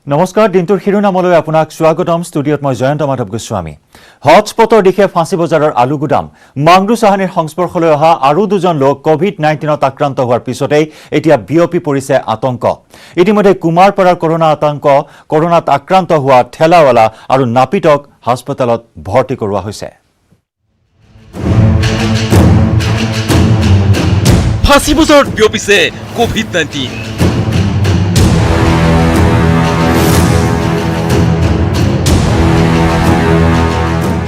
নমস্কাৰ দিনটোৰ শিৰোনামলৈ আপোনাক স্বাগতম ষ্টুডিঅ'ত মই জয়ন্ত মাধৱ গোস্বামী হটস্পটৰ দিশে ফাঁচী বজাৰৰ আলু গুদাম মাংগ্ৰু চাহানীৰ সংস্পৰ্শলৈ অহা আৰু দুজন লোক কোভিড-19ত আক্ৰান্ত হোৱাৰ পিছতেই এতিয়া বিয়পি পৰিছে আতংক ইতিমধ্যে কুমাৰপাৰাৰ কৰোনাত আক্ৰান্ত হোৱা ঠেলাৱালা আৰু নাপিতক হাস্পতালত ভৰ্তি কৰোৱা হৈছে ফাঁচী বজাৰত বিয়পিছে কোভিড-19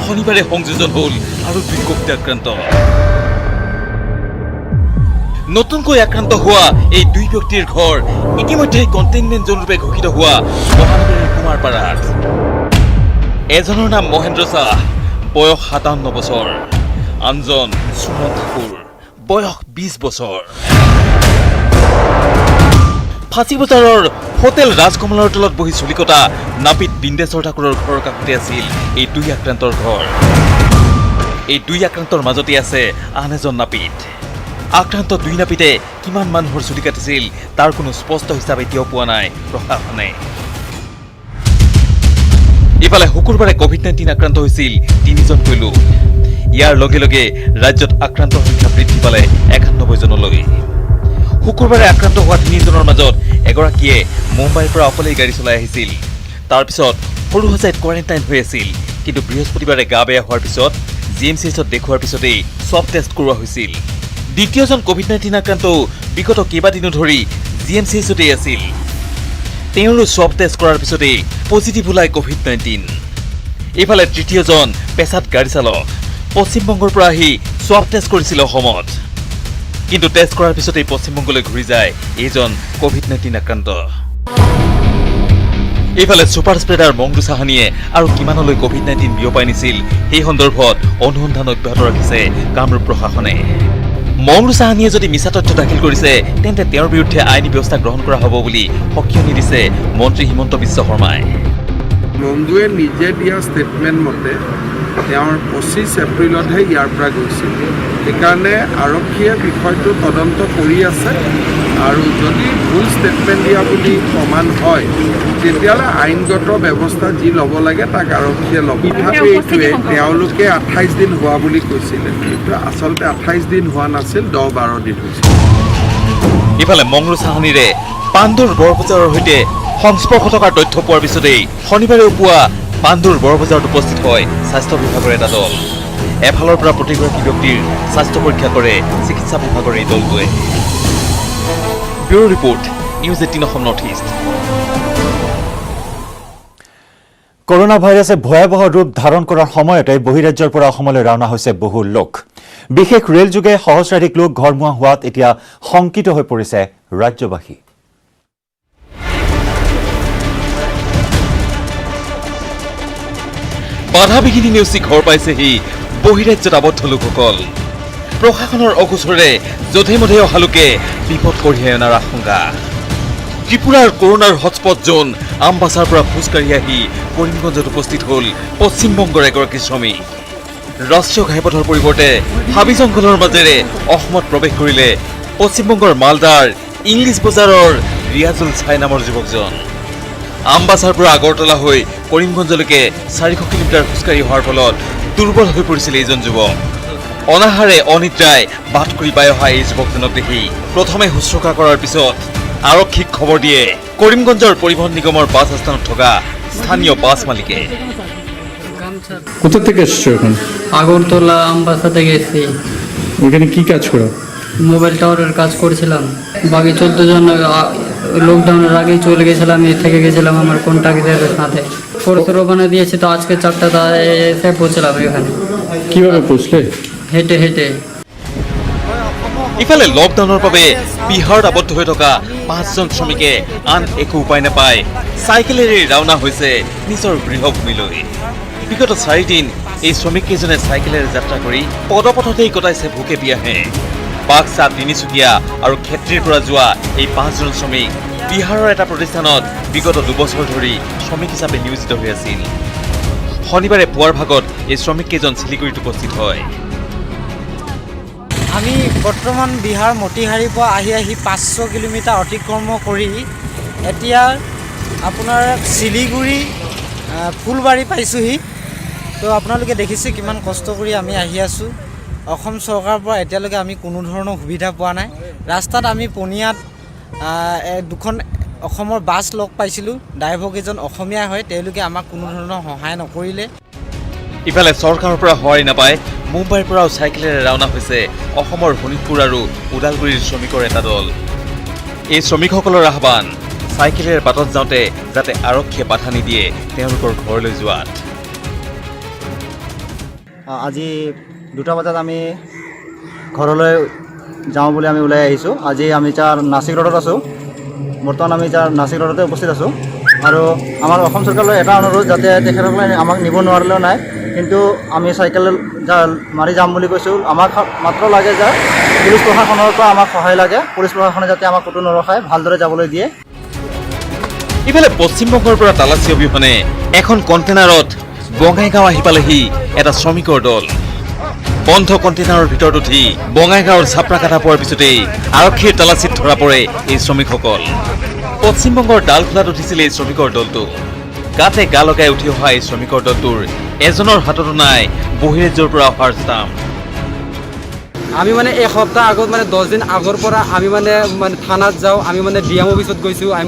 শনিবাৰে সংযোজন হ'ল আৰু দুই কোভিড আক্ৰান্ত নতুনকৈ আক্ৰান্ত হোৱা এই দুই ব্যক্তিৰ ঘৰ ইতিমধ্যে কণ্টেইনমেণ্ট জোন ৰূপে ঘোষিত হোৱা মহানগৰীৰ কুমাৰপাৰাত এজনৰ নাম মহেন্দ্ৰ শাহ বয়স 57 বছৰ আনজন সুমন ঠাকুৰ বয়স 20 বছৰ ফাঁচী বজাৰৰ হোটেল ৰাজকমলৰ তলত বহি চুলিকটা নাপিত বিন্দেশ্বৰ ঠাকুৰৰ ঘৰৰ কাষতে আছিল এই দুই আক্ৰান্তৰ ঘৰ এই দুই আক্ৰান্তৰ মাজতে আছে আন এজন নাপিত আক্ৰান্ত দুই নাপিতে কিমান মানুহৰ চুলি কাটিছিল তাৰ কোনো স্পষ্ট হিচাপ এতিয়াও পোৱা নাই প্ৰশাসনে ইফালে শুকুৰবাৰে কোভিড-19 আক্ৰান্ত হৈছিল 3জনকৈ লোক ইয়াৰ লগে লগে ৰাজ্যত আক্ৰান্তৰ সংখ্যা বৃদ্ধি পালে 91 জনলৈ শুকুৰবাৰে আক্ৰান্ত হোৱা 3জনৰ মাজত এগৰাকীয়ে মুম্বাইৰ পৰা অকলেই গাড়ী চলাই আহিছিল তাৰ পিছত সৰু সজাইত কোৱাৰেণ্টাইন হৈ আছিল কিন্তু বৃহস্পতিবাৰে গা বেয়া হোৱাৰ পিছত জিএমচিএছত দেখুৱাৰ পিছতেই সব টেষ্ট কৰোৱা হৈছিল দ্বিতীয়জন কোভিড-19 আক্ৰান্ত বিগত কেইবাদিনো ধৰি জিএমচিএছতেই আছিল তেওঁৰো সব টেষ্ট কৰাৰ পিছতেই পজিটিভ ওলাই কোভিড-19 এইফালে তৃতীয়জন পেছাত গাড়ী চালক পশ্চিমবংগৰ পৰা আহি সব টেষ্ট কৰিছিল অসমত কিন্তু টেষ্ট কৰাৰ পিছতেই পশ্চিমবংগলৈ ঘূৰি যায় এইজন কোভিড-19 আক্ৰান্ত এইফালে ছুপাৰ স্প্ৰেডাৰ মংগ্ৰু চাহানীয়ে আৰু কিমানলৈ কোভিড-19 বিয়পাই নিছিল সেই সন্দৰ্ভত অনুসন্ধান অব্যাহত ৰাখিছে কামৰূপ প্ৰশাসনে মংগ্ৰু চাহানীয়ে যদি মিছা তথ্য দাখিল কৰিছে তেন্তে তেওঁৰ বিৰুদ্ধে আইনী ব্যৱস্থা গ্ৰহণ কৰা হ'ব বুলি সকিয়নি দিছে মন্ত্ৰী হিমন্ত বিশ্ব শৰ্মাই মংগ্ৰুৱে নিজে দিয়া ষ্টেটমেণ্ট মতে তেওঁৰ 25 এপ্ৰিলতহে ইয়াৰ পৰা গৈছিল সেইকাৰণে আৰক্ষীয়ে বিষয়টো তদন্ত কৰি আছে আৰু যদি ভুল ষ্টেটমেণ্ট দিয়া বুলি প্ৰমাণ হয় তেতিয়াহ'লে আইনগত ব্যৱস্থা যি ল'ব লাগে তাক আৰক্ষীয়ে ল'ব তথাপি এইটোৱে তেওঁলোকে 28 দিন হোৱা বুলি কৈছিলে কিন্তু আচলতে 28 দিন হোৱা নাছিল 10-12 দিন হৈছিল ইফালে মংগ্ৰু চাহানীৰে পাণ্ডুৰ বৰবজাৰৰ সৈতে সংস্পৰ্শ থকাৰ তথ্য পোৱাৰ পিছতেই শনিবাৰে পুৱা পাণ্ডুৰ বৰবজাৰত উপস্থিত হয় স্বাস্থ্য বিভাগৰ এটা দল এফালৰ পৰা প্ৰতিগৰাকী ব্যক্তিৰ স্বাস্থ্য পৰীক্ষা কৰে চিকিৎসা বিভাগৰ এই দলটোৱে bureau report news 18 Assam north east corona ভাইৰাছে ভয়াবহ ৰূপ ধাৰণ কৰাৰ সময়তে বহিৰাজ্যৰ পৰা অসমলৈ ৰাওনা হৈছে বহু লোক বিশেষ ৰেল যোগে সহস্ৰাধিক লোক ঘৰমুৱা হোৱাত এতিয়া শংকিত হৈ পৰিছে ৰাজ্যবাসী বাধা বিঘিনি নেওচি ঘৰ পাইছেহি বহিৰাজ্যত আবদ্ধ লোকসকল প্ৰশাসনৰ অগোচৰে যধে মধে অহা লোকে বিপদ কঢ়িয়াই অনাৰ আশংকা ত্ৰিপুৰাৰ কৰোনাৰ হটস্পট জোন আমবাছাৰ পৰা খোজকাঢ়ি আহি কৰিমগঞ্জত উপস্থিত হ'ল পশ্চিমবংগৰ এগৰাকী শ্ৰমিক ৰাষ্ট্ৰীয় ঘাইপথৰ পৰিৱৰ্তে হাবি জংঘলৰ মাজেৰে অসমত প্ৰৱেশ কৰিলে পশ্চিমবংগৰ মালদাৰ ইংলিছ বজাৰৰ ৰিয়াজুল ছাই নামৰ যুৱকজন আমবাছাৰ পৰা আগৰতলা হৈ কৰিমগঞ্জলৈকে 400 কিলোমিটাৰ খোজকাঢ়ি অহাৰ ফলত দুৰ্বল হৈ পৰিছিল এইজন যুৱক অনাহাৰে অনিদ্ৰাই বাট কৰি পাই অহা এই যুৱকজনক দেখি প্ৰথমে শুশ্ৰূষা কৰাৰ পিছত আৰক্ষীক খবৰ দিয়ে কৰিমগঞ্জৰ পৰিবহণ নিগমৰ বাছ আস্থানত থকা স্থানীয় বাছ মালিকে কোথা থেকে এসছো এখন আগরতলা আমবাসা থেকে এসেছি ওখানে কি কাজ করো মোবাইল টাওয়ারের কাজ করেছিলাম বাকি 14 জন লকডাউনের আগেই চলে গেছিলাম আমি থেকে গেছিলাম আমার কন্ট্যাক্টদের সাথে ফোর্স রোবানা দিয়েছি তো আজকে 4টা এসে পৌঁছলাম এখানে কিভাবে পৌঁছলে হেঁটে হেঁটে ইফালে লকডাউনৰ বাবে বিহাৰত আবদ্ধ হৈ থকা 5জন শ্ৰমিকে আন একো উপায় নাপায় চাইকেলেৰে ৰাওনা হৈছে নিজৰ গৃহভূমিলৈ বিগত 4 দিন এই শ্ৰমিককেইজনে চাইকেলেৰে যাত্ৰা কৰি পদপথতেই কটাইছে ভোকে পিয়াহে বাক্সা তিনিচুকীয়া আৰু ক্ষেত্ৰীৰ পৰা যোৱা এই 5জন শ্ৰমিক বিহাৰৰ এটা প্ৰতিষ্ঠানত বিগত 2 বছৰ ধৰি শ্ৰমিক হিচাপে নিয়োজিত হৈ আছিল শনিবাৰে পুৱাৰ ভাগত এই শ্ৰমিককেইজন শিলিগুৰিত উপস্থিত হয় আমি বৰ্তমান বিহাৰ মতিহাৰীৰ পৰা আহি 500 কিলোমিটাৰ অতিক্ৰম কৰি এতিয়া আপোনাৰ শিলিগুৰি ফুলবাৰী পাইছোঁহি। তো আপোনালোকে দেখিছে কিমান কষ্ট কৰি আমি আহি আছোঁ। অসম চৰকাৰৰ পৰা এতিয়ালৈকে আমি কোনো ধৰণৰ সুবিধা পোৱা নাই। ৰাস্তাত আমি পনীয়াত দুখন অসমৰ বাছ লগ পাইছিলোঁ। ড্ৰাইভাৰকেইজন অসমীয়া হয়, তেওঁলোকে আমাক কোনো ধৰণৰ সহায় নকৰিলে। ইফালে চৰকাৰৰ পৰা সহায় নাপায় মুম্বাইৰ পৰাও চাইকেলেৰে ৰাওনা হৈছে অসমৰ শোণিতপুৰ আৰু ওদালগুৰিৰ শ্ৰমিকৰ এটা দল। এই শ্ৰমিকসকলৰ আহ্বান, চাইকেলেৰে বাটত যাওঁতে যাতে আৰক্ষীয়ে বাধা নিদিয়ে তেওঁলোকৰ ঘৰলৈ যোৱাত। আজি 2টা বজাত আমি ঘৰলৈ যাওঁ বুলি আমি ওলাই আহিছোঁ। আজি আমি নাচিক ৰোডত আছোঁ। বৰ্তমান আমি নাচিক ৰোডতে উপস্থিত আছোঁ। আৰু আমাৰ অসম চৰকাৰলৈ এটা অনুৰোধ, যাতে তেখেতসকলে আমাক নিব নোৱাৰিলেও নাই, কিন্তু আমি চাইকেল মাৰি যাম বুলি কৈছোঁ। আমাক মাত্ৰ লাগে যে পুলিচ প্ৰশাসনৰ পৰা আমাক সহায় লাগে। পুলিচ প্ৰশাসনে যাতে আমাক ক'তো নৰখায়, ভালদৰে যাবলৈ দিয়ে। ইফালে পশ্চিমবংগৰ পৰা তালাচী অবিহনে এখন কণ্টেইনাৰত বঙাইগাঁও আহি পালেহি এটা শ্ৰমিকৰ দল। বন্ধ কণ্টেইনাৰৰ ভিতৰত উঠি বঙাইগাঁৱৰ চাপৰা কাটা পোৱাৰ পিছতেই আৰক্ষীৰ তালাচীত ধৰা পৰে এই শ্ৰমিকসকল। পশ্চিমবংগৰ ডালখোলাত উঠিছিল এই শ্ৰমিকৰ দলটো। গাতে গা লগাই উঠি অহা এই শ্ৰমিকৰ দলটোৰ এজনৰ হাততো নাই বহিৰাজ্যৰ পৰা অহাৰ ষ্টাম্প। আমি মানে এসপ্তাহ আগত 10 দিন আগৰ পৰা আমি মানে থানাত যাওঁ। আমি ডিএম অফিচত গৈছোঁ, আমি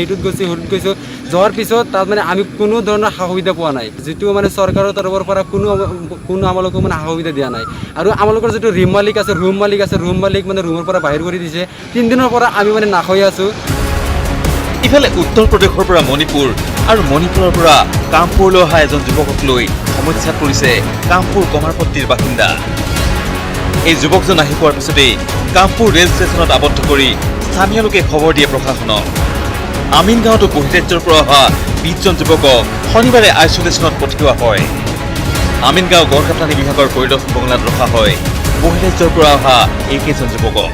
এইটোত গৈছোঁ, সেইটোত গৈছোঁ। যোৱাৰ পিছত তাত আমি কোনো ধৰণৰ সা সুবিধা পোৱা নাই। যিটো চৰকাৰৰ তৰফৰ পৰা কোনো আমালোকক সা সুবিধা দিয়া নাই। আৰু আমালোকৰ যিটো ৰুম মালিক আছে ৰুমৰ পৰা বাহিৰ কৰি দিছে। 3 দিনৰ পৰা আমি নাখাই আছোঁ। ইফালে উত্তৰ প্ৰদেশৰ পৰা মণিপুৰ আৰু মণিপুৰৰ পৰা কামপুৰলৈ অহা এজন যুৱকক লৈ সমস্যাত পৰিছে কামপুৰ কমাৰপট্টিৰ বাসিন্দা। এই যুৱকজন আহি পোৱাৰ পিছতেই কামপুৰ ৰেল ষ্টেচনত আবদ্ধ কৰি স্থানীয় লোকে খবৰ দিয়ে প্ৰশাসনক। আমিনগাঁৱতো বহিৰাজ্যৰ পৰা অহা 20জন যুৱকক শনিবাৰে আইচলেশ্যনত পঠিওৱা হয়। আমিনগাঁও গড়কাপ্তানি বিভাগৰ পৰিদৰ্শন বঙলাত ৰখা হয় বহিৰাজ্যৰ পৰা অহা এইকেইজন যুৱকক।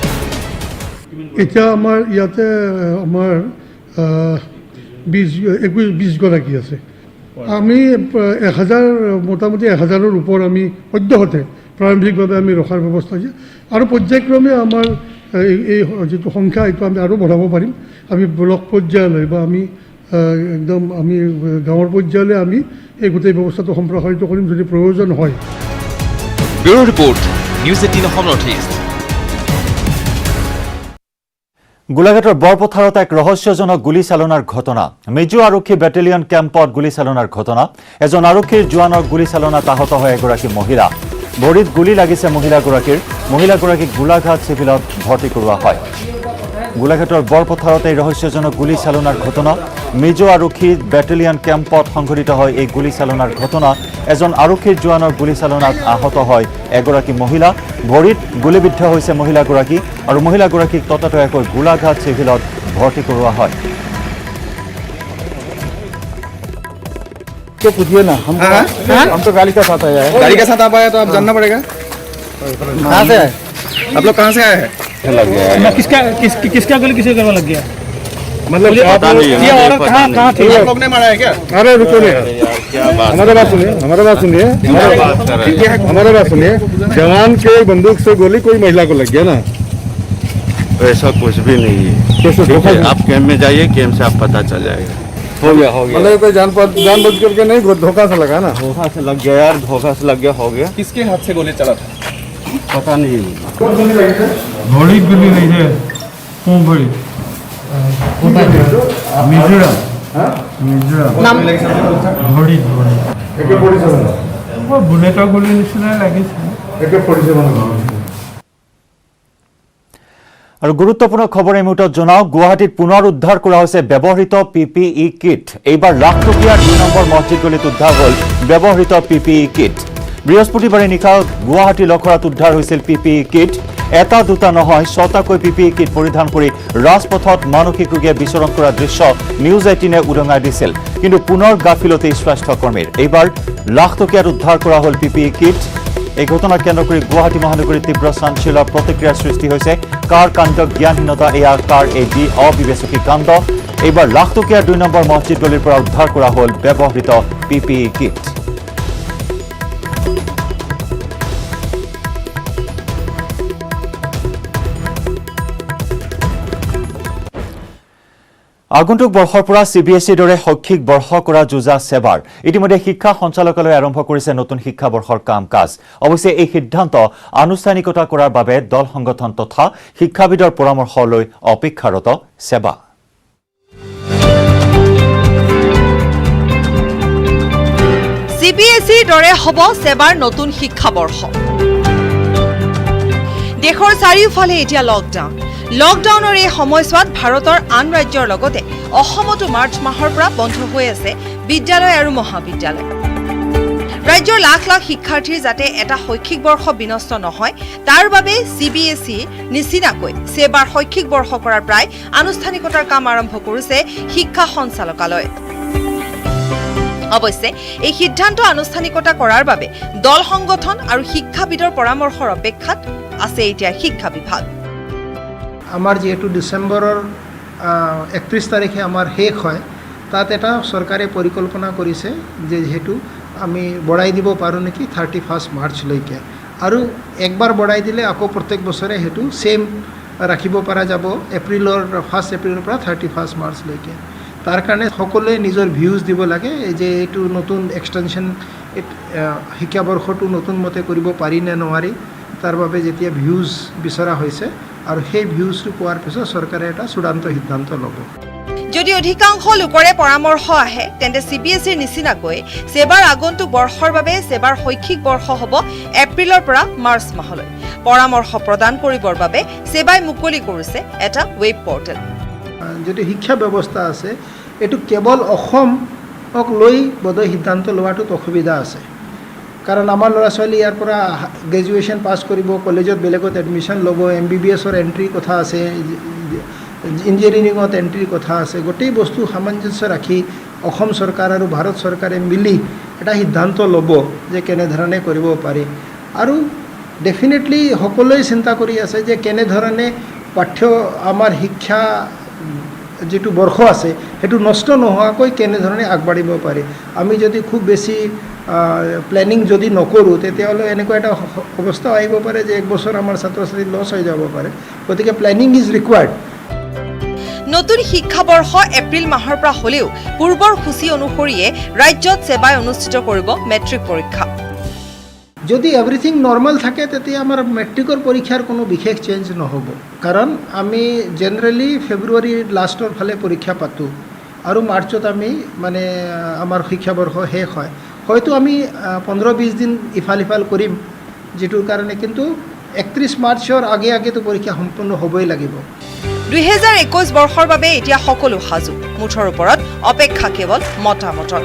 এতিয়া আমাৰ ইয়াতে আমাৰ 20 গৰাকী আছে। আমি 1000 মোটামুটি 1000ৰ ওপৰ আমি সদ্যহতে প্ৰাৰম্ভিকভাৱে আমি ৰখাৰ ব্যৱস্থা আছে। আৰু পৰ্যায়ক্ৰমে আমাৰ এই যিটো সংখ্যা এইটো আমি আৰু বঢ়াব পাৰিম। আমি ব্লক পৰ্যায়লৈ বা আমি একদম আমি গাঁৱৰ পৰ্যায়লৈ আমি এই গোটেই ব্যৱস্থাটো সম্প্ৰসাৰিত কৰিম যদি প্ৰয়োজন হয়। Bureau report, news 18 Assam north east. গোলাঘাটৰ বৰপথাৰত এক ৰহস্যজনক গুলীচালনাৰ ঘটনা। মিজো আৰক্ষী বেটেলিয়ন কেম্পত গুলীচালনাৰ ঘটনা। এজন আৰক্ষীৰ জোৱানৰ গুলীচালনাত আহত হয় এগৰাকী মহিলা। ভৰিত গুলী লাগিছে মহিলাগৰাকীৰ। মহিলাগৰাকীক গোলাঘাট চিভিলত ভৰ্তি কৰোৱা হয়। গোলাঘাটৰ বৰপথাৰত এই ৰহস্যজনক গুলীচালনাৰ ঘটনা। মিজো আৰক্ষী বেটেলিয়ন কেম্পত সংঘটিত হয় এই গুলীচালনাৰ ঘটনা। এজন আৰক্ষীৰ জোৱানৰ গুলীচালনাত আহত হয় এগৰাকী মহিলা। ভৰিত গুলীবিদ্ধ হৈছে মহিলাগৰাকী আৰু মহিলাগৰাকীক ততাতৈয়াকৈ গোলাঘাট চিভিলত ভৰ্তি কৰোৱা হয়। पूछिए ना हम तो गाड़ी का साथ आया है। गाड़ी के साथ आप आया तो आप जानना पड़ेगा। कहाँ से आए आप लोग कहाँ से आए हैं? लग गया किसका गोली किसे करवा लग गया? मतलब ये औरत कहाँ थी? आप लोग ने मारा है क्या? अरे रुको हमारे बात सुनिए हमारे बात सुनिए। जवान के बंदूक से गोली कोई महिला को लग गया ना? ऐसा कुछ भी नहीं है। आप कैंप में जाइए, कैंप से आप पता चल जाएगा। हो गया मतलब कोई जान बच करके नहीं, धोखा से लगा ना? धोखा से लग गया यार, धोखा से लग गया, हो गया। किसके हाथ से गोली चला था? पता नहीं। घोड़ी गोली नहीं है। कौन घोड़ी? मिजोरम घोड़ी बुलेटर गोली निचिना লাগিছে। আৰু গুৰুত্বপূৰ্ণ খবৰ এই মুহূৰ্তত জনাও। গুৱাহাটীত পুনৰ উদ্ধাৰ কৰা হৈছে ব্যৱহৃত PPE কিট। এইবাৰ লাখটকীয়াৰ 2 নম্বৰ মছজিদ গলিত উদ্ধাৰ হ'ল ব্যৱহৃত PPE কিট। বৃহস্পতিবাৰে নিশা গুৱাহাটী লখৰাত উদ্ধাৰ হৈছিল PPE কিট। এটা দুটা নহয় 6টাকৈ PPE কিট পৰিধান কৰি ৰাজপথত মানসিক ৰোগীয়ে বিচৰণ কৰা দৃশ্য নিউজ 18-এ উদঙাই দিছিল। কিন্তু পুনৰ গাফিলতি স্বাস্থ্যকৰ্মীৰ। এইবাৰ লাখটকীয়াত উদ্ধাৰ কৰা হ'ল PPE কিট। এই ঘটনাক কেন্দ্ৰ কৰি গুৱাহাটী মহানগৰীত তীব্ৰ চাঞ্চল্যৰ প্ৰতিক্ৰিয়াৰ সৃষ্টি হৈছে। কাৰ কাণ্ড জ্ঞানহীনতা, এয়া কাৰ এই অবিবেচকী কাণ্ড। এইবাৰ লাখটকীয়াৰ 2 নম্বৰ মছজিদ গলিৰ পৰা উদ্ধাৰ কৰা হ'ল ব্যৱহৃত PPE কিট। আগন্তুক বৰ্ষৰ পৰা CBSEৰ দৰে শৈক্ষিক বৰ্ষ কৰা যোজা সেৱাৰ ইতিমধ্যে শিক্ষা সঞ্চালকালয়ে আৰম্ভ কৰিছে নতুন শিক্ষা বৰ্ষৰ কাম-কাজ। অৱশ্যে এই সিদ্ধান্ত আনুষ্ঠানিকতা কৰাৰ বাবে দল সংগঠন তথা শিক্ষাবিদৰ পৰামৰ্শ লৈ অপেক্ষাৰত সেৱা। CBSEৰ দৰে হ'ব সেৱাৰ নতুন শিক্ষাবৰ্ষ। দেশৰ চাৰিওফালে এতিয়া লকডাউনৰ এই সময়ছোৱাত ভাৰতৰ আন ৰাজ্যৰ লগতে অসমতো মাৰ্চ মাহৰ পৰা বন্ধ হৈ আছে বিদ্যালয় আৰু মহাবিদ্যালয়। ৰাজ্যৰ লাখ লাখ শিক্ষাৰ্থীৰ যাতে এটা শৈক্ষিক বৰ্ষ বিনষ্ট নহয় তাৰ বাবে CBSE নিচিনাকৈ সেৱাৰ শৈক্ষিক বৰ্ষ কৰাৰ প্ৰায় আনুষ্ঠানিকতাৰ কাম আৰম্ভ কৰিছে শিক্ষা সঞ্চালকালয়। অৱশ্যে এই সিদ্ধান্ত আনুষ্ঠানিকতা কৰাৰ বাবে দল সংগঠন আৰু শিক্ষাবিদৰ পৰামৰ্শৰ অপেক্ষাত আছে এতিয়া শিক্ষা বিভাগ। আমাৰ যেহেতু ডিচেম্বৰৰ 31 তাৰিখে আমাৰ শেষ হয়, তাত এটা চৰকাৰে পৰিকল্পনা কৰিছে যে যেহেতু আমি বঢ়াই দিব পাৰোঁ নেকি 31 মাৰ্চলৈকে, আৰু একবাৰ বঢ়াই দিলে আকৌ প্ৰত্যেক বছৰে সেইটো সেম ৰাখিব পৰা যাব এপ্ৰিলৰ 1 এপ্ৰিলৰ পৰা 31 মাৰ্চলৈকে। তাৰ কাৰণে সকলোৱে নিজৰ ভিউজ দিব লাগে যে এইটো নতুন এক্সটেনশ্যন শিক্ষাবৰ্ষটো নতুন মতে কৰিব পাৰি নে নোৱাৰি, তাৰ বাবে যেতিয়া ভিউজ বিচৰা হৈছে আৰু সেই ভিউজটো পোৱাৰ পিছত চৰকাৰে এটা চূড়ান্ত সিদ্ধান্ত ল'ব। যদি অধিকাংশ লোকৰে পৰামৰ্শ আহে তেন্তে CBSEৰ নিচিনাকৈ সেৱাৰ আগন্তুক বৰ্ষৰ বাবে সেৱাৰ শৈক্ষিক বৰ্ষ হ'ব এপ্ৰিলৰ পৰা মাৰ্চ মাহলৈ। পৰামৰ্শ প্ৰদান কৰিবৰ বাবে সেৱাই মুকলি কৰিছে এটা ৱেব পৰ্টেল। যদি শিক্ষা ব্যৱস্থা আছে এইটো কেৱল অসমক লৈ বোধহয় সিদ্ধান্ত লোৱাটোত অসুবিধা আছে, কাৰণ আমাৰ ল'ৰা ছোৱালী ইয়াৰ পৰা গ্ৰেজুৱেশ্যন পাছ কৰিব, কলেজত বেলেগত এডমিশ্যন ল'ব, MBBSৰ এণ্ট্ৰিৰ কথা আছে, ইঞ্জিনিয়াৰিঙত এণ্ট্ৰিৰ কথা আছে। গোটেই বস্তু সামঞ্জস্য ৰাখি অসম চৰকাৰ আৰু ভাৰত চৰকাৰে মিলি এটা সিদ্ধান্ত ল'ব যে কেনেধৰণে কৰিব পাৰি। আৰু ডেফিনেটলি সকলোৱে চিন্তা কৰি আছে যে কেনেধৰণে আমাৰ শিক্ষা যিটো বৰ্ষ আছে সেইটো নষ্ট নোহোৱাকৈ কেনেধৰণে আগবাঢ়িব পাৰি। আমি যদি খুব বেছি প্লেনিং যদি নকৰোঁ তেতিয়াহ'লে এনেকুৱা এটা অৱস্থা আহিব পাৰে যে এক বছৰ আমাৰ ছাত্ৰ ছাত্ৰী লছ হৈ যাব পাৰে। গতিকে প্লেনিং ইজ ৰিকুৱাৰ্ড। নতুন শিক্ষাবৰ্ষ এপ্ৰিল মাহৰ পৰা হ'লেও পূৰ্বৰ সূচী অনুসৰিয়ে ৰাজ্যত সেৱাই অনুষ্ঠিত কৰিব মেট্ৰিক পৰীক্ষা। যদি এভৰিথিং নৰ্মেল থাকে তেতিয়া আমাৰ মেট্ৰিকৰ পৰীক্ষাৰ কোনো বিশেষ চেঞ্জ নহ'ব, কাৰণ আমি জেনেৰেলি ফেব্ৰুৱাৰীৰ লাষ্টৰ ফালে পৰীক্ষা পাতোঁ আৰু মাৰ্চত আমি মানে আমাৰ শিক্ষাবৰ্ষ শেষ হয়। হয়তো আমি 15-20 দিন ইফাল সিফাল কৰিম, যিটোৰ কাৰণে কিন্তু 31 মাৰ্চৰ আগেতো পৰীক্ষা সম্পূৰ্ণ হ'বই লাগিব। 2021 বৰ্ষৰ বাবে এতিয়া সকলো সাজু, মুঠৰ ওপৰত অপেক্ষা কেৱল মতামতৰ।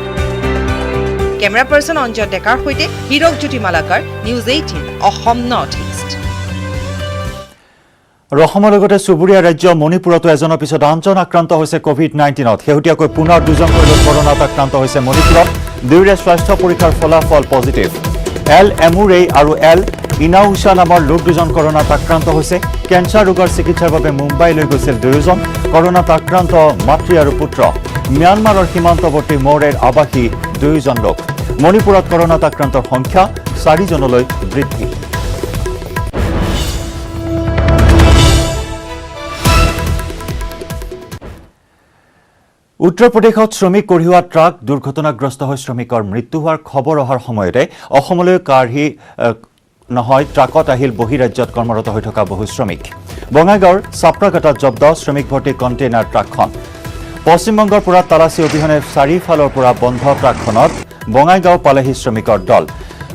কেমেৰা পাৰ্চন অঞ্জন ডেকাৰ সৈতে Hirakjyoti Malakar, news 18 Assam north east. অসমৰ লগতে চুবুৰীয়া ৰাজ্য মণিপুৰতো এজনৰ পিছত আনজন আক্ৰান্ত হৈছে COVID-19ত। শেহতীয়াকৈ পুনৰ দুজনকৈ লোক কৰোনাত আক্ৰান্ত হৈছে মণিপুৰত। দুয়োৰে স্বাস্থ্য পৰীক্ষাৰ ফলাফল পজিটিভ। এল এমুৰেই আৰু এল ইনাউছা নামৰ লোক দুজন কৰোনাত আক্ৰান্ত হৈছে। কেঞ্চাৰ ৰোগৰ চিকিৎসাৰ বাবে মুম্বাইলৈ গৈছিল দুয়োজন। কৰোনাত আক্ৰান্ত মাতৃ আৰু পুত্ৰ। ম্যানমাৰৰ সীমান্তৱৰ্তী মৌৰেৰ আৱাসী দুয়োজন লোক। মণিপুৰত কৰোনাত আক্ৰান্তৰ সংখ্যা 4 জনলৈ বৃদ্ধি। উত্তৰ প্ৰদেশত শ্ৰমিক কঢ়িওৱা ট্ৰাক দুৰ্ঘটনাগ্ৰস্ত হৈ শ্ৰমিকৰ মৃত্যু হোৱাৰ খবৰ অহাৰ সময়তে অসমলৈ ট্ৰাকত আহিল বহিৰাজ্যত কৰ্মৰত হৈ থকা বহু শ্ৰমিক। বঙাইগাঁৱৰ চাপ্ৰাঘাটত জব্দ শ্ৰমিক ভৰ্তি কণ্টেইনাৰ ট্ৰাকখন। পশ্চিমবংগৰ পৰা তালাচী অবিহনে চাৰিওফালৰ পৰা বন্ধ ট্ৰাকখনত বঙাইগাঁও পালেহি শ্ৰমিকৰ দল।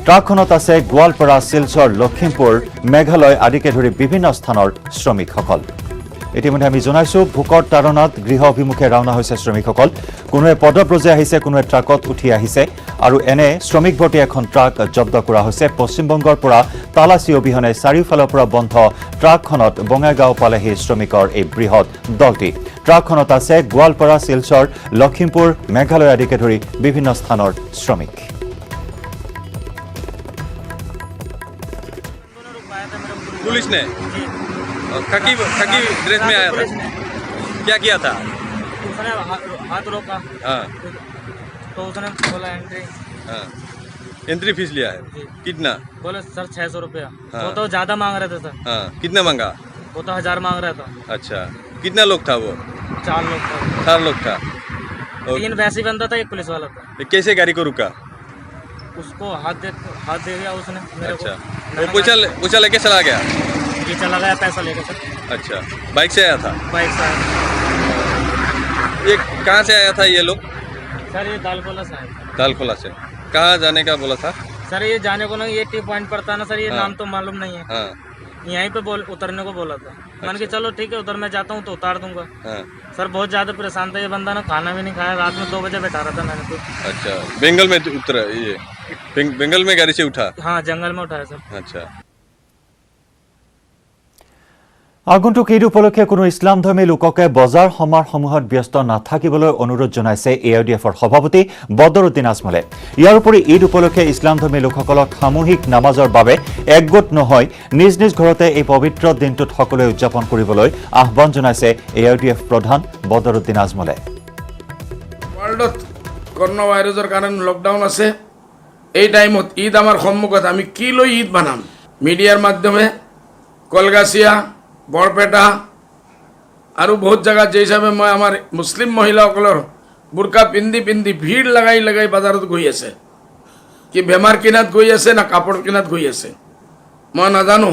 ট্ৰাকখনত আছে গোৱালপাৰা, শিলচৰ, লখিমপুৰ, মেঘালয় আদিকে ধৰি বিভিন্ন স্থানৰ শ্ৰমিকসকল। ইতিমধ্যে আমি জনাইছো ভোকৰ তাৰণাত গৃহ অভিমুখে ৰাওনা হৈছে শ্ৰমিকসকল। কোনোৱে পদব্ৰজে আহিছে, কোনোৱে ট্ৰাকত উঠি আহিছে আৰু এনে শ্ৰমিক ভৰ্তি এখন ট্ৰাক জব্দ কৰা হৈছে। পশ্চিমবংগৰ পৰা তালাচী অবিহনে চাৰিওফালৰ পৰা বন্ধ ট্ৰাকখনত বঙাইগাঁও পালেহি শ্ৰমিকৰ এই বৃহৎ দলটি। ট্ৰাকখনত আছে গোৱালপাৰা, শিলচৰ, লখিমপুৰ, মেঘালয় আদিকে ধৰি বিভিন্ন স্থানৰ শ্ৰমিক। पुलिस ने खाकी ड्रेस में आया था, क्या किया था? उसने हाथ रोका। हाँ, तो उसने बोला एंट्री। हाँ, एंट्री फीस लिया है कितना? बोले सर 600 रुपया। हाँ। वो तो ज्यादा मांग रहे थे सर। हाँ, कितना मांगा? वो तो 1000 मांग रहा था। अच्छा, कितना लोग था वो? 4 लोग थे। 4 लोग था। 3 वैसे बंदा था, 1 पुलिस वाला था। कैसे गाड़ी को रुका? उसको हाथ दे दिया उसने मेरे अच्छा, को। वो पूछा लेके चला गया। ये चला गया पैसा लेकर सर। अच्छा, बाइक से आया था? बाइक से आया। ये कहाँ से आया था ये लोग? सर ये दालकोला से आया था। दालखोला से। कहाँ जाने का बोला था? सर ये जाने को नहीं, ये टी पॉइंट पड़ता है ना सर, ये हाँ। नाम तो मालूम नहीं है। हाँ यहीं पे उतरने को बोला था। मैंने कहा चलो ठीक है, उधर मैं जाता हूँ तो उतार दूंगा। हाँ। सर बहुत ज़्यादा परेशान था ये बंदा ना, खाना भी नहीं खाया, रात में 2 बजे बैठा रहा था मैंने तो। अच्छा, बेंगल में उतरा ये? बेंगल में गाड़ी से उठा? हाँ जंगल में उठाया सर। अच्छा। আগন্তুক ঈদ উপলক্ষে কোনো ইছলামধৰ্মী লোককে বজাৰ সমাৰসমূহত ব্যস্ত নাথাকিবলৈ অনুৰোধ জনাইছে AIDFৰ সভাপতি বদৰুদ্দিন আজমলে। ইয়াৰ উপৰি ঈদ উপলক্ষে ইছলামধৰ্মী লোকসকলক সামূহিক নামাজৰ বাবে একগোট নহয় নিজ নিজ ঘৰতে এই পবিত্ৰ দিনটোত সকলোৱে উদযাপন কৰিবলৈ আহ্বান জনাইছে AIDF প্ৰধান বদৰুদ্দিন আজমলে। ৱৰ্ল্ডত কৰোনা ভাইৰাছৰ কাৰণে লকডাউন আছে। এই টাইমত ঈদ আমাৰ সন্মুখত, আমি কি লৈ ঈদ বানাম? মিডিয়াৰ মাধ্যমে কলগাছিয়া, বৰপেটা আৰু বহুত জেগাত যে হিচাপে মই আমাৰ মুছলিম মহিলাসকলৰ বুৰ্কা পিন্ধি ভিৰ লগাই বজাৰত গৈ আছে। কি বেমাৰ কিনাত গৈ আছে না কাপোৰ কিনাত গৈ আছে মই নাজানো।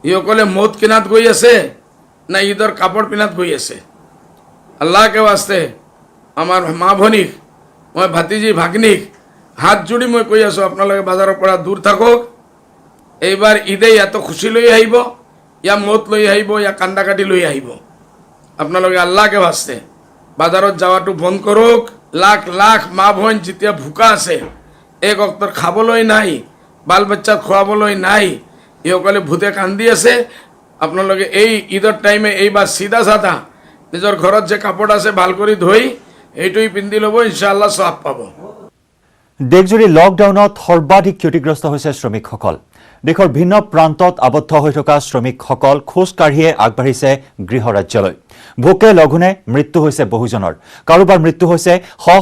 ইসকলে মদ কিনাত গৈ আছে না ঈদৰ কাপোৰ পিন্ধাত গৈ আছে। আল্লাহকে বাস্তে আমাৰ মা ভনীক, মই ভাতিজী ভাগনিক হাত জোৰি মই কৈ আছোঁ, আপোনালোকে বজাৰৰ পৰা দূৰ থাকক। এইবাৰ ঈদে এত খুচি লৈ আহিব, या मत লৈ আহিব, या কান্দা কাটি লৈ আহিব। আপোনালোকে আল্লাহকে বাস্তে বাজাৰত যাৱাটো বন্ধ কৰক। লাখ লাখ মা ভন যেতিয়া ভোকা আছে, এক অক্তৰ খাবলৈ নাই, বাল বাচ্চাক খোৱাবলৈ নাই, এইসকলে ভূতে কান্দি আছে। আপোনালোকে এই ঈদৰ টাইমে এইবাৰ চিধা সাধা নিজৰ ঘৰত যে কাপোৰ আছে ভাল কৰি ধুই এইটোই পিন্ধি ল'ব, ইনশাআল্লাহ সব পাব। দেশজুৰি লকডাউনত সৰ্বাধিক ক্ষতিগ্ৰস্ত হৈছে শ্ৰমিকসকল। দেশৰ ভিন্ন প্ৰান্তত আবদ্ধ হৈ থকা শ্ৰমিকসকল খোজ কাঢ়িয়ে আগবাঢ়িছে গৃহ ৰাজ্যলৈ। ভোকে লঘোণে মৃত্যু হৈছে বহুজনৰ। কাৰোবাৰ মৃত্যু হৈছে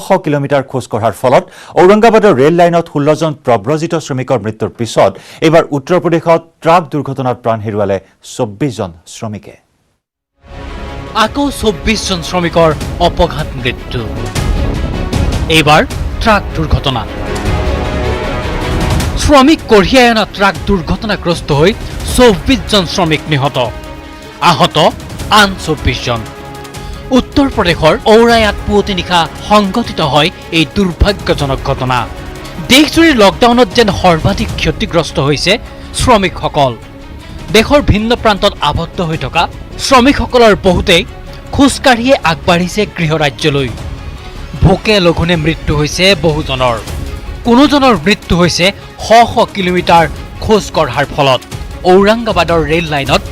শ কিলোমিটাৰ খোজ কঢ়াৰ ফলত। ঔৰংগাবাদৰ ৰেল লাইনত 16জন প্ৰব্ৰজিত শ্ৰমিকৰ মৃত্যুৰ পিছত এইবাৰ উত্তৰ প্ৰদেশত ট্ৰাক দুৰ্ঘটনাত প্ৰাণ হেৰুৱালে 24জন শ্ৰমিকে। আকৌ 24জন শ্ৰমিকৰ অপঘাত মৃত্যু। এইবাৰ ট্ৰাক দুৰ্ঘটনা। শ্ৰমিক কঢ়িয়াই অনা ট্ৰাক দুৰ্ঘটনাগ্ৰস্ত হৈ 24জন শ্ৰমিক নিহত, আহত আন 24জন। উত্তৰ প্ৰদেশৰ ঔৰায়াত পুৱতি নিশা সংঘটিত হয় এই দুৰ্ভাগ্যজনক ঘটনা। দেশজুৰি লকডাউনত যেন সৰ্বাধিক ক্ষতিগ্ৰস্ত হৈছে শ্ৰমিকসকল। দেশৰ ভিন্ন প্ৰান্তত আবদ্ধ হৈ থকা শ্ৰমিকসকলৰ বহুতেই খোজকাঢ়িয়ে আগবাঢ়িছে গৃহ ৰাজ্যলৈ। ভোকে লঘোণে মৃত্যু হৈছে বহুজনৰ। কোনোজনৰ মৃত্যু হৈছে শ কিলোমিটাৰ খোজ কঢ়াৰ ফলত। ঔৰংগাবাদৰ ৰেল লাইনত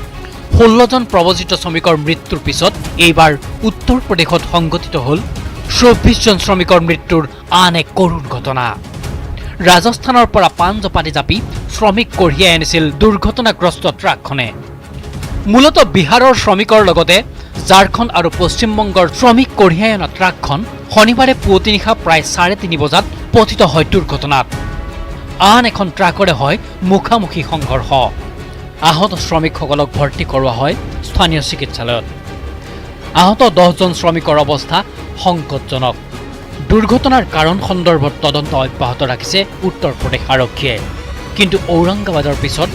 16জন প্ৰব্ৰজিত শ্ৰমিকৰ মৃত্যুৰ পিছত এইবাৰ উত্তৰ প্ৰদেশত সংঘটিত হ'ল 24জন শ্ৰমিকৰ মৃত্যুৰ আন এক কৰুণ ঘটনা। ৰাজস্থানৰ পৰা পাঞ্জপাতি জাপি শ্ৰমিক কঢ়িয়াই আনিছিল দুৰ্ঘটনাগ্ৰস্ত ট্ৰাকখনে। মূলতঃ বিহাৰৰ শ্ৰমিকৰ লগতে ঝাৰখণ্ড আৰু পশ্চিমবংগৰ শ্ৰমিক কঢ়িয়াই অনা ট্ৰাকখন শনিবাৰে পুৱতি নিশা প্ৰায় 3:30 বজাত পতিত হয় দুৰ্ঘটনাত। আন এখন ট্ৰাকৰে হয় মুখামুখি সংঘৰ্ষ। আহত শ্ৰমিকসকলক ভৰ্তি কৰোৱা হয় স্থানীয় চিকিৎসালয়ত। আহত 10জন শ্ৰমিকৰ অৱস্থা সংকটজনক। দুৰ্ঘটনাৰ কাৰণ সন্দৰ্ভত তদন্ত অব্যাহত ৰাখিছে উত্তৰ প্ৰদেশ আৰক্ষীয়ে। কিন্তু ঔৰংগাবাদৰ পিছত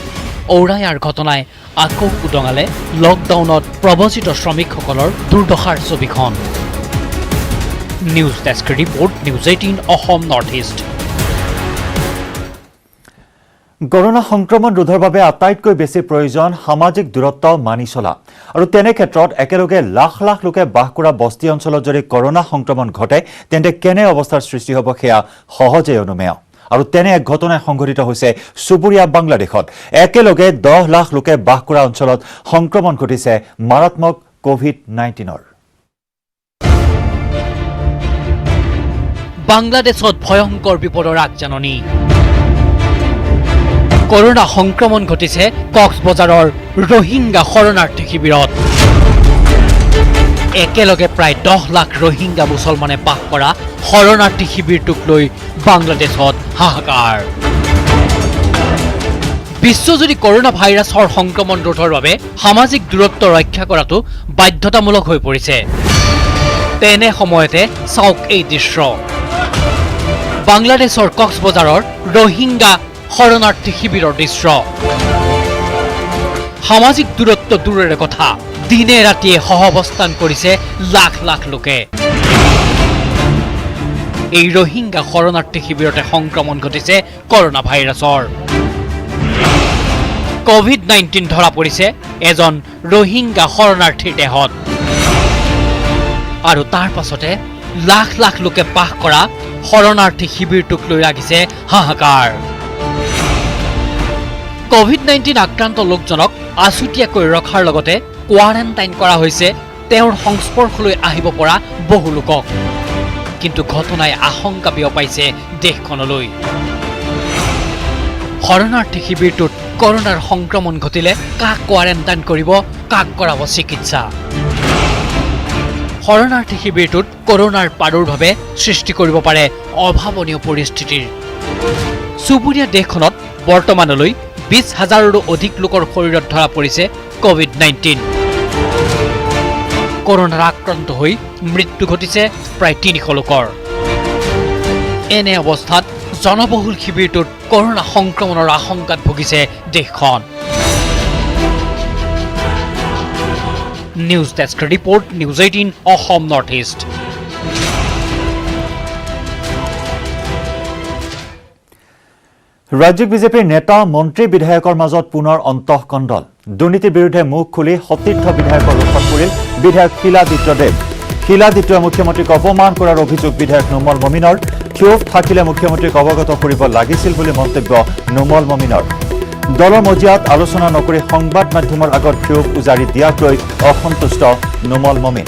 ঔৰায়াৰ ঘটনাই আকৌ উদঙালে লকডাউনত প্ৰব্ৰজিত শ্ৰমিকসকলৰ দুৰ্দশাৰ ছবিখন। News desk report, news 18 Assam north east. Corona সংক্ৰমণ ৰোধৰ বাবে আটাইতকৈ বেছি প্ৰয়োজন সামাজিক দূৰত্ব মানি চলা। আৰু তেনে ক্ষেত্ৰত একেলগে লাখ লাখ লোকে বাস কৰা বস্তি অঞ্চলত যদি কৰোনা সংক্ৰমণ ঘটে তেন্তে কেনে অৱস্থাৰ সৃষ্টি হ'ব সেয়া সহজেই অনুমেয়। আৰু তেনে এক ঘটনাই সংঘটিত হৈছে চুবুৰীয়া বাংলাদেশত। একেলগে 10 লাখ লোকে বাস কৰা অঞ্চলত সংক্ৰমণ ঘটিছে মাৰাত্মক COVID-19-ৰ। বাংলাদেশত ভয়ংকৰ বিপদৰ আগজাননী। কৰোনা সংক্ৰমণ ঘটিছে কক্সবজাৰৰ ৰোহিংগা শৰণাৰ্থী শিবিৰত। একেলগে প্ৰায় 10 লাখ ৰোহিংগা মুছলমানে বাস কৰা শৰণাৰ্থী শিবিৰটোক লৈ বাংলাদেশত হাহাকাৰ। বিশ্বজুৰি কৰোনা ভাইৰাছৰ সংক্ৰমণ ৰোধৰ বাবে সামাজিক দূৰত্ব ৰক্ষা কৰাটো বাধ্যতামূলক হৈ পৰিছে। তেনে সময়তে চাওক এই দৃশ্য। বাংলাদেশৰ কক্সবজাৰৰ ৰোহিংগা শৰণাৰ্থী শিবিৰৰ দৃশ্য। সামাজিক দূৰত্ব দূৰৰে কথা, দিনে ৰাতিয়ে সহাৱস্থান কৰিছে লাখ লাখ লোকে। এই ৰোহিংগা শৰণাৰ্থী শিবিৰতে সংক্ৰমণ ঘটিছে কৰোনা ভাইৰাছৰ। কোভিড-19 ধৰা পৰিছে এজন ৰোহিংগা শৰণাৰ্থীৰ দেহত। আৰু তাৰ পাছতে লাখ লাখ লোকে বাস কৰা শৰণাৰ্থী শিবিৰটোক লৈ লাগিছে হাহাকাৰ। কোভিড-19 আক্ৰান্ত লোকজনক আছুতীয়াকৈ ৰখাৰ লগতে কোৱাৰেণ্টাইন কৰা হৈছে তেওঁৰ সংস্পৰ্শলৈ আহিব পৰা বহু লোকক। কিন্তু ঘটনাই আশংকা বিয়পাইছে দেশখনলৈ। শৰণাৰ্থী শিবিৰটোত কৰোনাৰ সংক্ৰমণ ঘটিলে কাক কোৱাৰেণ্টাইন কৰিব, কাক কৰাব চিকিৎসা? শৰণাৰ্থী শিবিৰটোত কৰোনাৰ প্ৰাদুৰ্ভাৱে সৃষ্টি কৰিব পাৰে অভাৱনীয় পৰিস্থিতিৰ। চুবুৰীয়া দেশখনত বৰ্তমানলৈ 20,000ৰো অধিক লোকৰ শৰীৰত ধৰা পৰিছে কোভিড-19। কৰোনাৰ আক্ৰান্ত হৈ মৃত্যু ঘটিছে প্ৰায় 300 লোকৰ। এনে অৱস্থাত জনবহুল শিবিৰটোত কৰোনা সংক্ৰমণৰ আশংকাত ভুগিছে দেশখন। News desk report, news 18 Assam north east. ৰাজ্যিক বিজেপিৰ নেতা মন্ত্ৰী বিধায়কৰ মাজত পুনৰ অন্তঃকণ্ডল। দুৰ্নীতিৰ বিৰুদ্ধে মুখ খুলি সতীৰ্থ বিধায়কৰ ৰোষত পৰিল বিধায়ক শিলাদিত্যদেৱ। শিলাদিত্যই মুখ্যমন্ত্ৰীক অপমান কৰাৰ অভিযোগ বিধায়ক নুমল মমিনৰ। ক্ষোভ থাকিলে মুখ্যমন্ত্ৰীক অৱগত কৰিব লাগিছিল বুলি মন্তব্য নুমল মমিনৰ। দলৰ মজিয়াত আলোচনা নকৰি সংবাদ মাধ্যমৰ আগত ক্ষোভ উজাৰি দিয়াক লৈ অসন্তুষ্ট নুমল মমিন।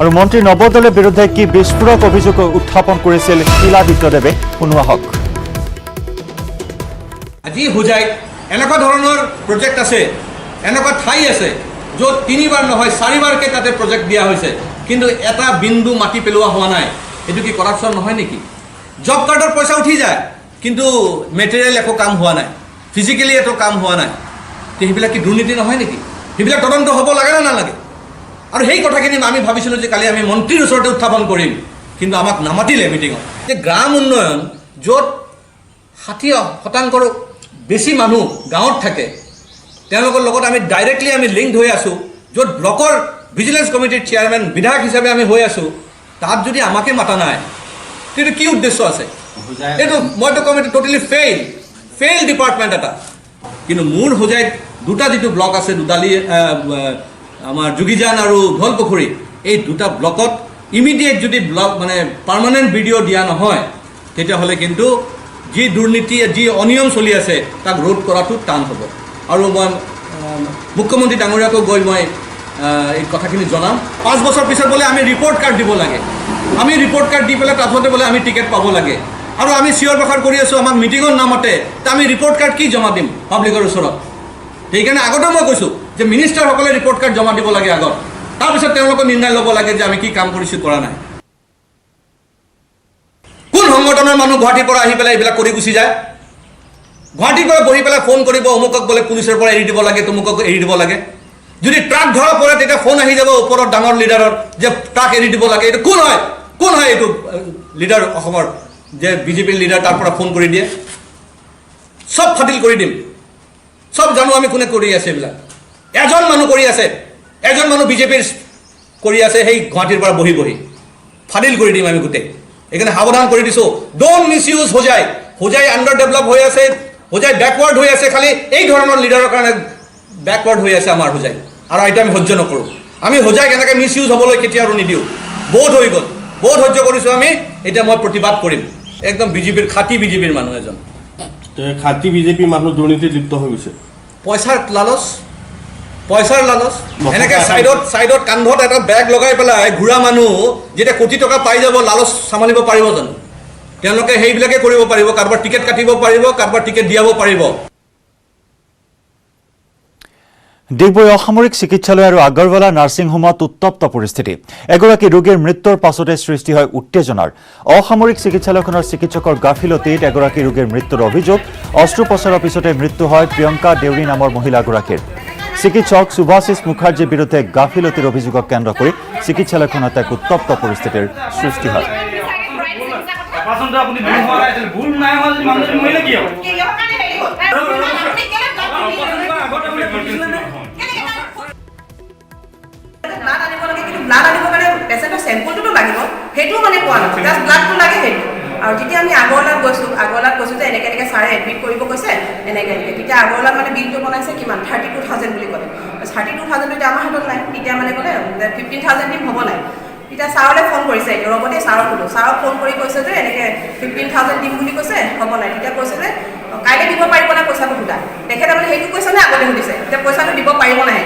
আৰু মন্ত্ৰী নৱদলৰ বিৰুদ্ধে কি বিস্ফোৰক অভিযোগ উত্থাপন কৰিছিল শিলাদিত্যদেৱে, শুনোৱা হওক। আজি হোজাইত এনেকুৱা ধৰণৰ প্ৰজেক্ট আছে, এনেকুৱা ঠাই আছে য'ত 3বাৰ নহয় 4বাৰকৈ তাতে প্ৰজেক্ট দিয়া হৈছে, কিন্তু এটা বিন্দু মাটি পেলোৱা হোৱা নাই। এইটো কি কৰাপশ্যন নহয় নেকি? জব কাৰ্ডৰ পইচা উঠি যায়, কিন্তু মেটেৰিয়েল একো কাম হোৱা নাই, ফিজিকেলি একো কাম হোৱা নাই। সেইবিলাক কি দুৰ্নীতি নহয় নেকি? সেইবিলাক তদন্ত হ'ব লাগে নে নালাগে? আৰু সেই কথাখিনি আমি ভাবিছিলোঁ যে কালি আমি মন্ত্ৰীৰ ওচৰতে উত্থাপন কৰিম, কিন্তু আমাক নামাতিলে মিটিঙত। যে গ্ৰাম উন্নয়ন য'ত 60% বেছি মানুহ গাঁৱত থাকে, তেওঁলোকৰ লগত আমি ডাইৰেক্টলি আমি লিংক হৈ আছোঁ, য'ত ব্লকৰ ভিজিলেন্স কমিটিৰ চেয়াৰমেন বিধায়ক হিচাপে আমি হৈ আছোঁ, তাত যদি আমাকে মাতা নাই তেতিয়া কি উদ্দেশ্য আছে? এইটো মইতো ক'ম এইটো টোটেলি ফেইল ডিপাৰ্টমেণ্ট এটা। কিন্তু মোৰ হোজাইত দুটা যিটো ব্লক আছে, দুদালি আমাৰ যোগীজান আৰু ধলপুখুৰী, এই দুটা ব্লকত ইমিডিয়েট যদি ব্লক মানে পাৰ্মানেণ্ট ভিডিঅ' দিয়া নহয়, তেতিয়াহ'লে কিন্তু যি দুৰ্নীতি, যি অনিয়ম চলি আছে তাক ৰোধ কৰাটো টান হ'ব। আৰু মই মুখ্যমন্ত্ৰী ডাঙৰীয়াকো গৈ মই এই কথাখিনি জনাম। 5 বছৰ পিছত বোলে আমি ৰিপৰ্ট কাৰ্ড দিব লাগে, আমি ৰিপৰ্ট কাৰ্ড দি পেলাই তাৰপিছতে বোলে আমি টিকেট পাব লাগে। আৰু আমি চিঞৰ বাখৰ কৰি আছোঁ, আমাক মিটিঙত নামাতে, ত' আমি ৰিপৰ্ট কাৰ্ড কি জমা দিম পাব্লিকৰ ওচৰত? সেইকাৰণে আগতে মই কৈছোঁ যে মিনিষ্টাৰসকলে ৰিপৰ্ট কাৰ্ড জমা দিব লাগে আগত, তাৰপিছত তেওঁলোকে নিৰ্ণয় ল'ব লাগে যে আমি কি কাম কৰিছোঁ, কৰা নাই। কোন সংগঠনৰ মানুহ গুৱাহাটীৰ পৰা আহি পেলাই এইবিলাক কৰি গুচি যায়? গুৱাহাটীৰ পৰা বহি পেলাই ফোন কৰিব, অমুকক বোলে পুলিচৰ পৰা এৰি দিব লাগে, তমুকক এৰি দিব লাগে। যদি ট্ৰাক ধৰা পৰে তেতিয়া ফোন আহি যাব ওপৰত ডাঙৰ লিডাৰৰ যে ট্ৰাক এৰি দিব লাগে। এইটো কোন হয়? কোন হয় এইটো লিডাৰ অসমৰ যে বিজেপিৰ লিডাৰ তাৰ পৰা ফোন কৰি দিয়ে? চব ফাটিল কৰি দিম, চব জানো আমি কোনে কৰি আছে এইবিলাক। এজন মানুহ কৰি আছে, এজন মানুহ বিজেপিৰ কৰি আছে, সেই গুৱাহাটীৰ পৰা বহি বহি ফাটিল কৰি দিম আমি গোটেই। এইকাৰণে সাৱধান কৰি দিছোঁ, don't miss use Hojai. Hojai under develop হৈ আছে, হোজাই বেকৱাৰ্ড হৈ আছে, খালি এই ধৰণৰ লিডাৰৰ কাৰণে বেকৱাৰ্ড হৈ আছে আমাৰ হোজাই। আৰু এইটো আমি সহ্য নকৰোঁ। আমি হোজাইক এনেকৈ মিছ ইউজ হ'বলৈ কেতিয়া আৰু নিদিওঁ। বহুত হৈ গ'ল, বহুত সহ্য কৰিছোঁ আমি, এতিয়া মই প্ৰতিবাদ কৰিম। একদম বিজেপিৰ খাটি বিজেপিৰ মানুহ এজন, খাটি বিজেপিৰ মানুহ দুৰ্নীতিত লিপ্ত হৈ গৈছে। পইচাৰ লালচ, এনেকৈ চাইডত কান্ধত এটা বেগ লগাই পেলাই ঘূৰা মানুহ যেতিয়া কোটি টকা পাই যাব, লালচ চম্ভালিব পাৰিব জানো? তেওঁলোকে সেইবিলাকে কৰিব পাৰিব, কাৰোবাৰ টিকেট কাটিব পাৰিব, কাৰোবাৰ টিকেট দিয়াব পাৰিব। ডিগবৈ অসামৰিক চিকিৎসালয় আৰু আগৰৱালা নাৰ্ছিং হোমত উত্তপ্ত পৰিস্থিতি এগৰাকী ৰোগীৰ মৃত্যুৰ পাছতে সৃষ্টি হয় উত্তেজনাৰ অসামৰিক চিকিৎসালয়খনৰ চিকিৎসকৰ গাফিলতিত এগৰাকী ৰোগীৰ মৃত্যুৰ অভিযোগ অস্ত্ৰোপচাৰৰ পিছতে মৃত্যু হয় প্ৰিয়ংকা দেউৰী নামৰ মহিলাগৰাকীৰ চিকিৎসক সুভাশিষ মুখাৰ্জীৰ বিৰুদ্ধে গাফিলতিৰ অভিযোগক কেন্দ্ৰ কৰি চিকিৎসালয়খনত এক উত্তপ্ত পৰিস্থিতিৰ সৃষ্টি হয় ব্লাড আনিব লাগে কিন্তু ব্লাড আনিবৰ কাৰণে পেচেণ্টৰ চেম্পলটোতো লাগিব সেইটোও মানে পোৱা নাই জাষ্ট ব্লাডটো লাগে সেইটো আৰু যেতিয়া আমি আগৰৱালাত গৈছোঁ যে এনেকৈ ছাৰে এডমিট কৰিব কৈছে এনেকৈ তেতিয়া আগৰৱালাত মানে বিলটো বনাইছে কিমান 32,000 বুলি ক'লে 32,000 এতিয়া আমাৰ হাতত নাই তেতিয়া মানে ক'লে 15,000 দিম হ'ব নাই তেতিয়া ছাৰলৈ ফোন কৰিছে ৰবতে ছাৰক সোধোঁ ছাৰক ফোন কৰি কৈছে যে এনেকৈ 15,000 দিম বুলি কৈছে হ'ব নাই তেতিয়া কৈছে যে কাইলৈ দিব পাৰিব নাই পইচাটো সোধা তেখেতে মানে সেইটো কৈছে নে আগতে সুধিছে এতিয়া পইচাটো দিব পাৰিব নাই